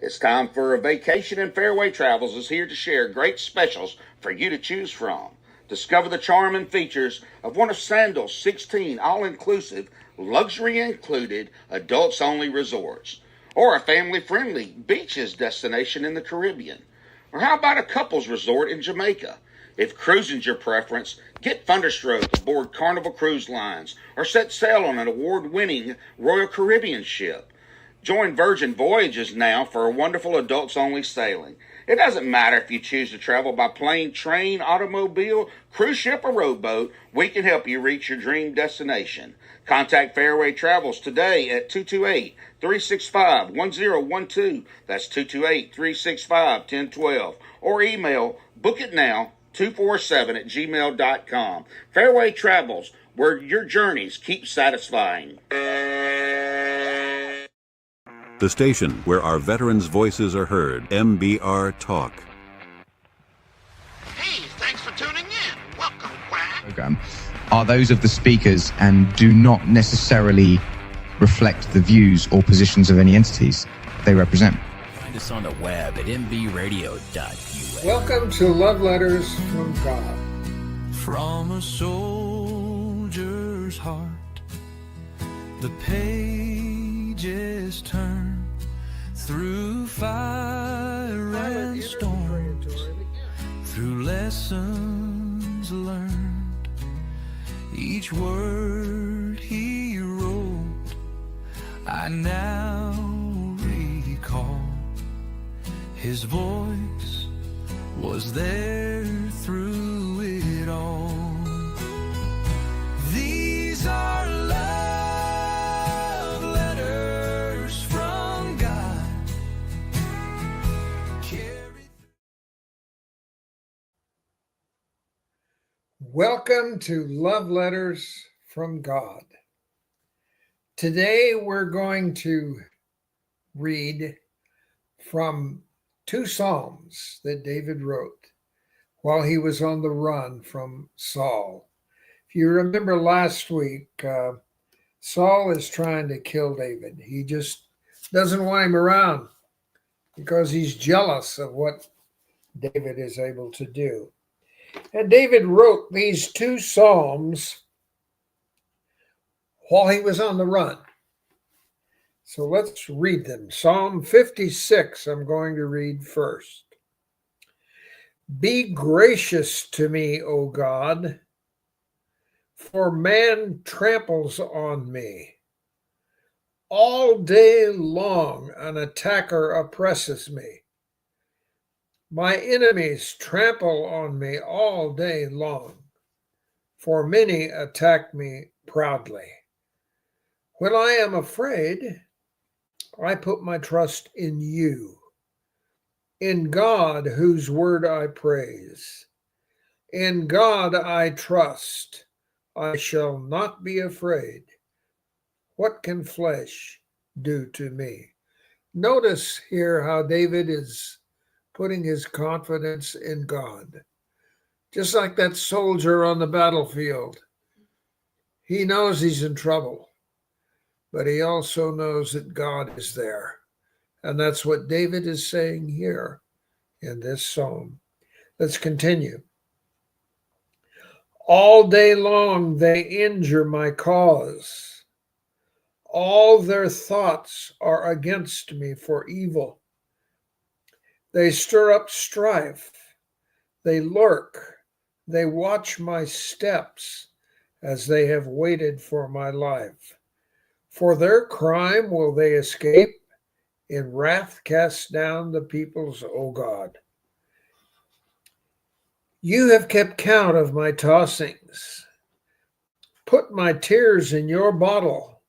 It's time for a vacation, and Fairway Travels is here to share great specials for you to choose from. Discover the charm and features of one of Sandal's 16 all-inclusive, luxury-included, adults-only resorts, or a family-friendly beaches destination in the Caribbean. Or how about a couples resort in Jamaica? If cruising's your preference, get Thunderstroke aboard Carnival Cruise Lines or set sail on an award-winning Royal Caribbean ship. Join Virgin Voyages now for a wonderful adults-only sailing. It doesn't matter if you choose to travel by plane, train, automobile, cruise ship, or rowboat, we can help you reach your dream destination. Contact Fairway Travels today at 228-365-1012. That's 228-365-1012. Or email bookitnow247@gmail.com. Fairway Travels, where your journeys keep satisfying. The station where our veterans' voices are heard, MBR Talk. Hey, thanks for tuning in. Welcome, Quack. Program are those of the speakers and do not necessarily reflect the views or positions of any entities they represent. Find us on the web at mbradio.us. Welcome to Love Letters from God. From a soldier's heart, the pages turn through fire and storms, through lessons learned. Each word he wrote, I now recall. His voice was there through it all. These are love letters from God. Welcome to Love Letters from God. Today we're going to read from 2 Psalms that David wrote while he was on the run from Saul. If you remember last week, Saul is trying to kill David. He just doesn't want him around because he's jealous of what David is able to do. And David wrote these 2 Psalms while he was on the run. So let's read them. Psalm 56, I'm going to read first. Be gracious to me, O God, for man tramples on me. All day long an attacker oppresses me. My enemies trample on me all day long, for many attack me proudly. When I am afraid, I put my trust in you, in God whose word I praise. In God I trust, I shall not be afraid. What can flesh do to me? Notice here how David is putting his confidence in God. Just like that soldier on the battlefield. He knows he's in trouble, but he also knows that God is there. And that's what David is saying here in this psalm. Let's continue. All day long they injure my cause. All their thoughts are against me for evil. They stir up strife. They lurk. They watch my steps as they have waited for my life. For their crime will they escape. In wrath cast down the peoples, O God. You have kept count of my tossings. Put my tears in your bottle.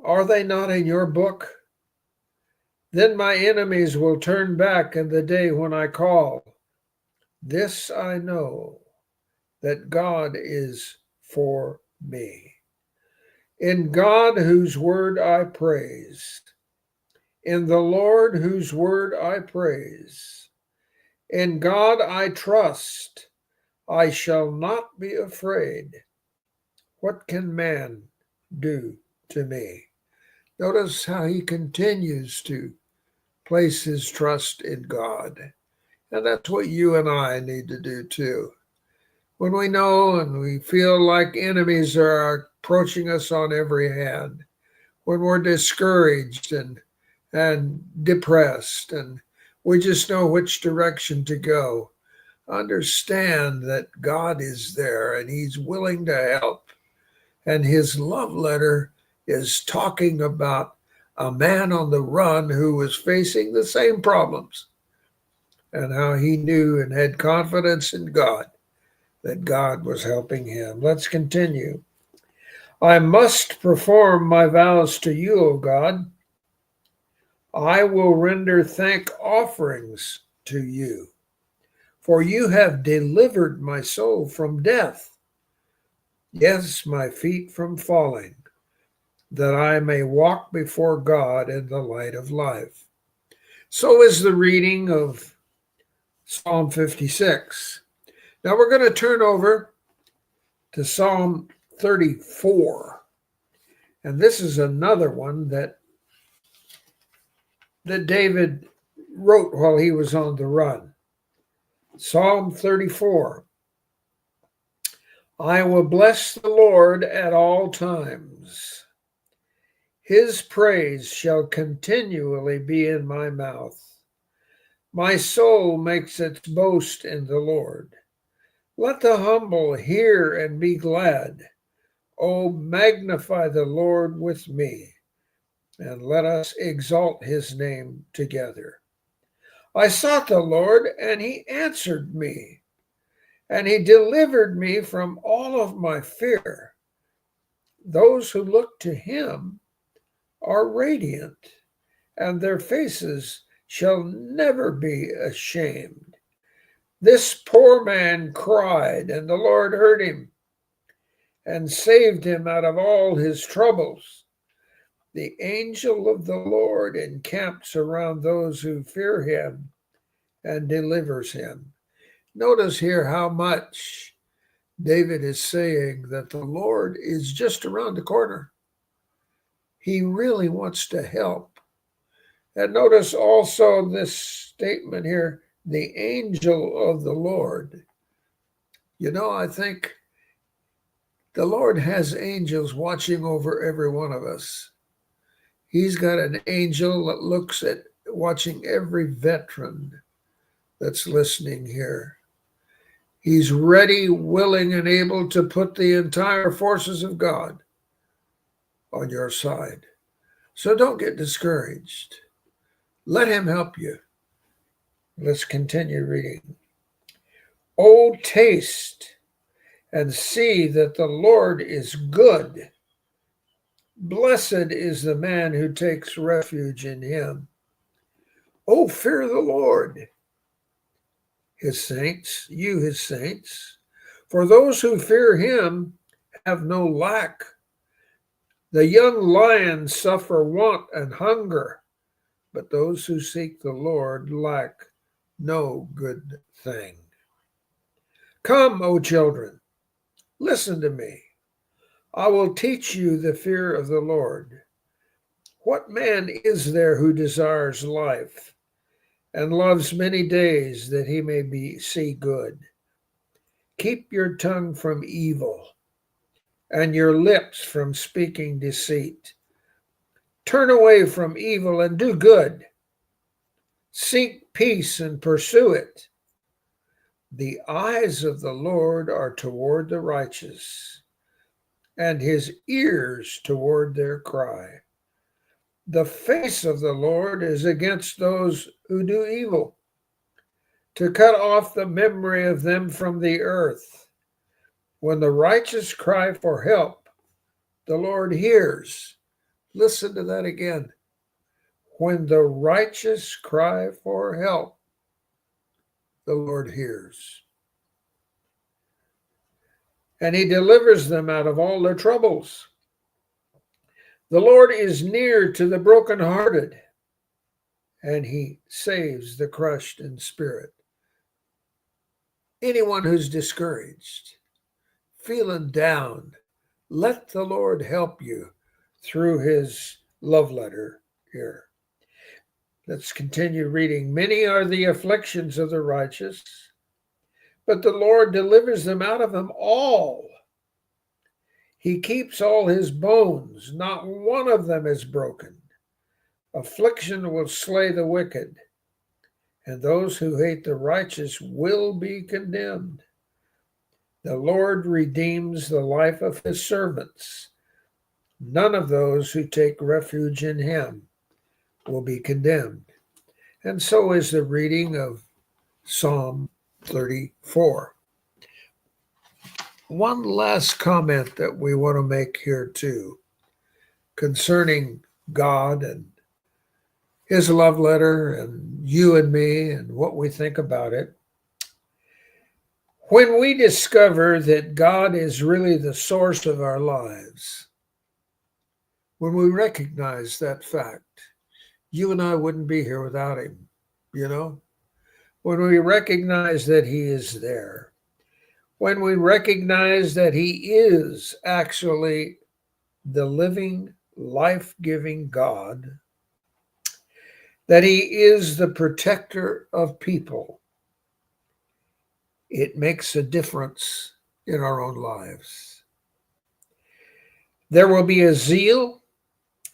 Are they not in your book? Then my enemies will turn back in the day when I call. This I know, that God is for me. In God whose word I praise. In the Lord whose word I praise. In God I trust. I shall not be afraid. What can man do to me? Notice how he continues to place his trust in God. And that's what you and I need to do too. When we know and we feel like enemies are approaching us on every hand, when we're discouraged and depressed, and we just know which direction to go, understand that God is there and he's willing to help. And his love letter is talking about a man on the run who was facing the same problems, and how he knew and had confidence in God, that God was helping him. Let's continue. I must perform my vows to you, O God. I will render thank offerings to you, for you have delivered my soul from death, yes, my feet from falling, that I may walk before God in the light of life. So is the reading of Psalm 56. Now we're going to turn over to Psalm 34. And this is another one that David wrote while he was on the run. Psalm 34. I will bless the Lord at all times. His praise shall continually be in my mouth. My soul makes its boast in the Lord. Let the humble hear and be glad. Oh, magnify the Lord with me, and let us exalt his name together. I sought the Lord, and he answered me, and he delivered me from all of my fear. Those who look to him are radiant, and their faces shall never be ashamed. This poor man cried, and the Lord heard him and saved him out of all his troubles. The angel of the Lord encamps around those who fear him and delivers him. Notice here how much David is saying that the Lord is just around the corner. He really wants to help. And notice also this statement here, the angel of the Lord. You know, I think the Lord has angels watching over every one of us. He's got an angel that looks at watching every veteran that's listening here. He's ready, willing, and able to put the entire forces of God on your side. So don't get discouraged. Let him help you. Let's continue reading. Oh, taste and see that the Lord is good. Blessed is the man who takes refuge in him. Oh, fear the Lord, his saints, you his saints. For those who fear him have no lack. The young lions suffer want and hunger, but those who seek the Lord lack no good thing. Come, O children, listen to me. I will teach you the fear of the Lord. What man is there who desires life and loves many days that he may see good? Keep your tongue from evil and your lips from speaking deceit. Turn away from evil and do good. Seek peace and pursue it. The eyes of the Lord are toward the righteous, and his ears toward their cry. The face of the Lord is against those who do evil, to cut off the memory of them from the earth. When the righteous cry for help, the Lord hears. Listen to that again. When the righteous cry for help, the Lord hears. And he delivers them out of all their troubles. The Lord is near to the brokenhearted, and he saves the crushed in spirit. Anyone who's discouraged, feeling down, let the Lord help you through his love letter here. Let's continue reading. Many are the afflictions of the righteous, but the Lord delivers them out of them all. He keeps all his bones, not one of them is broken. Affliction will slay the wicked, and those who hate the righteous will be condemned. The Lord redeems the life of his servants. None of those who take refuge in him will be condemned. And so is the reading of Psalm 34. One last comment that we want to make here too, concerning God and his love letter and you and me and what we think about it. When we discover that God is really the source of our lives, when we recognize that fact, you and I wouldn't be here without him, you know? When we recognize that he is there, when we recognize that he is actually the living, life-giving God, that he is the protector of people, it makes a difference in our own lives. There will be a zeal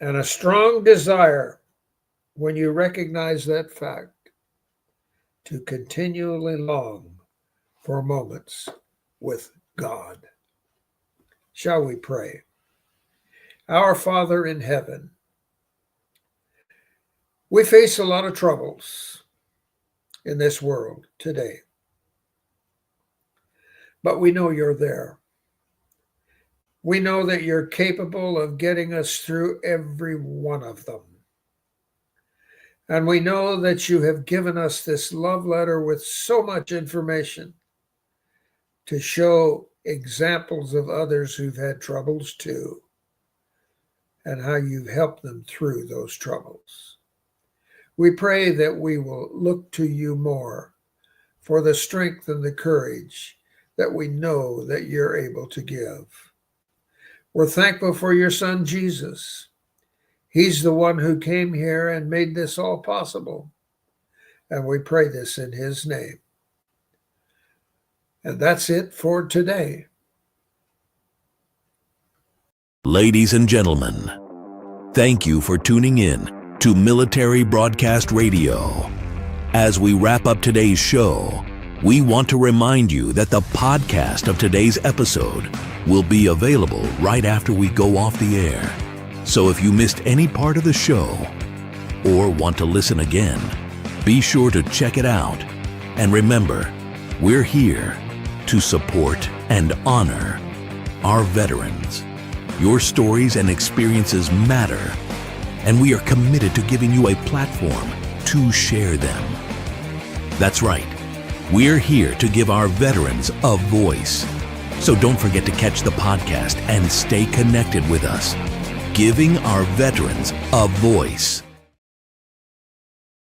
and a strong desire when you recognize that fact to continually long for moments with God. Shall we pray? Our Father in heaven, we face a lot of troubles in this world today, but we know you're there. We know that you're capable of getting us through every one of them. And we know that you have given us this love letter with so much information to show examples of others who've had troubles too, and how you've helped them through those troubles. We pray that we will look to you more for the strength and the courage that we know that you're able to give. We're thankful for your son, Jesus. He's the one who came here and made this all possible. And we pray this in his name. And that's it for today. Ladies and gentlemen, thank you for tuning in to Military Broadcast Radio. As we wrap up today's show, we want to remind you that the podcast of today's episode will be available right after we go off the air. So if you missed any part of the show or want to listen again, be sure to check it out. And remember, we're here to support and honor our veterans. Your stories and experiences matter, and we are committed to giving you a platform to share them. That's right. We're here to give our veterans a voice. So don't forget to catch the podcast and stay connected with us, giving our veterans a voice.